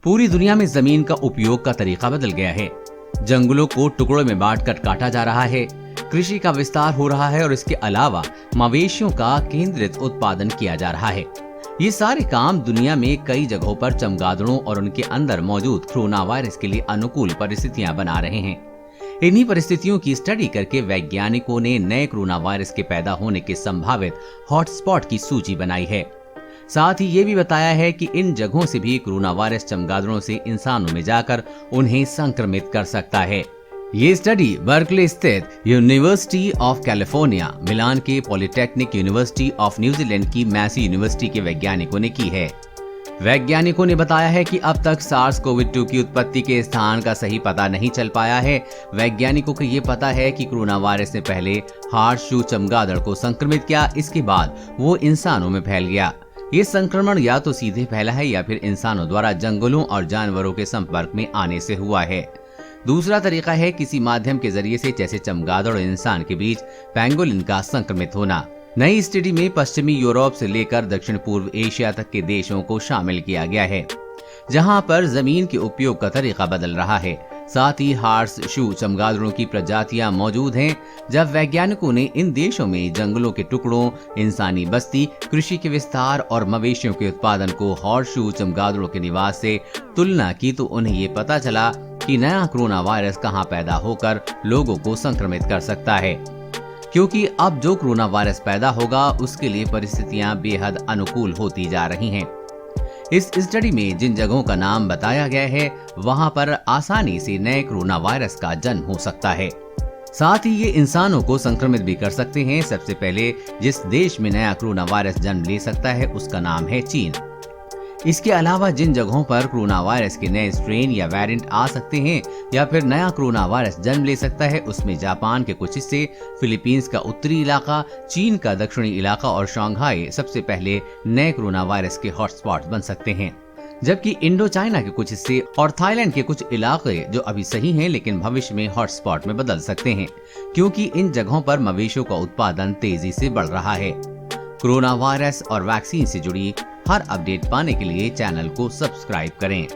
पूरी दुनिया में जमीन का उपयोग का तरीका बदल गया है। जंगलों को टुकड़ों में बांटकर काटा जा रहा है, कृषि का विस्तार हो रहा है और इसके अलावा मवेशियों का केंद्रित उत्पादन किया जा रहा है। ये सारे काम दुनिया में कई जगहों पर चमगादड़ों और उनके अंदर मौजूद कोरोना वायरस के लिए अनुकूल परिस्थितियां बना रहे हैं। इन्हीं परिस्थितियों की स्टडी करके वैज्ञानिकों ने नए कोरोना वायरस के पैदा होने के संभावित हॉटस्पॉट की सूची बनाई है। साथ ही ये भी बताया है कि इन जगहों से भी कोरोना वायरस चमगादड़ों से इंसानों में जाकर उन्हें संक्रमित कर सकता है। ये स्टडी बर्कले स्थित यूनिवर्सिटी ऑफ कैलिफोर्निया, मिलान के पॉलिटेक्निक यूनिवर्सिटी ऑफ न्यूजीलैंड की मैसी यूनिवर्सिटी के वैज्ञानिकों ने की है। वैज्ञानिकों ने बताया है कि अब तक SARS-CoV-2 की उत्पत्ति के स्थान का सही पता नहीं चल पाया है। वैज्ञानिकों को ये पता है कि कोरोना वायरस ने पहले हार्सशू चमगादड़ को संक्रमित किया, इसके बाद वो इंसानों में फैल गया। ये संक्रमण या तो सीधे फैला है या फिर इंसानों द्वारा जंगलों और जानवरों के संपर्क में आने से हुआ है। दूसरा तरीका है किसी माध्यम के जरिए से, जैसे चमगादड़ और इंसान के बीच पैंगोलिन का संक्रमित होना। नई स्टडी में पश्चिमी यूरोप से लेकर दक्षिण पूर्व एशिया तक के देशों को शामिल किया गया है, जहां पर जमीन के उपयोग का तरीका बदल रहा है। साथ ही हार्सशू चमगादड़ों की प्रजातियां मौजूद हैं। जब वैज्ञानिकों ने इन देशों में जंगलों के टुकड़ों, इंसानी बस्ती, कृषि के विस्तार और मवेशियों के उत्पादन को हार्सशू चमगादड़ों के निवास से तुलना की, तो उन्हें ये पता चला कि नया कोरोना वायरस कहां पैदा होकर लोगों को संक्रमित कर सकता है। क्योंकि अब जो कोरोना वायरस पैदा होगा उसके लिए परिस्थितियां बेहद अनुकूल होती जा रही हैं। इस स्टडी में जिन जगहों का नाम बताया गया है वहां पर आसानी से नए कोरोना वायरस का जन्म हो सकता है। साथ ही ये इंसानों को संक्रमित भी कर सकते हैं। सबसे पहले जिस देश में नया कोरोना वायरस जन्म ले सकता है उसका नाम है चीन। इसके अलावा जिन जगहों पर कोरोना वायरस के नए स्ट्रेन या वेरिएंट आ सकते हैं या फिर नया कोरोना वायरस जन्म ले सकता है, उसमें जापान के कुछ हिस्से, फिलीपींस का उत्तरी इलाका, चीन का दक्षिणी इलाका और शंघाई सबसे पहले नए कोरोना वायरस के हॉटस्पॉट बन सकते हैं। जबकि इंडो चाइना के कुछ हिस्से और थाईलैंड के कुछ इलाके जो अभी सही हैं लेकिन भविष्य में हॉटस्पॉट में बदल सकते हैं, क्योंकि इन जगहों पर मवेशियों का उत्पादन तेजी से बढ़ रहा है। कोरोना वायरस और वैक्सीन से जुड़ी हर अपडेट पाने के लिए चैनल को सब्सक्राइब करें।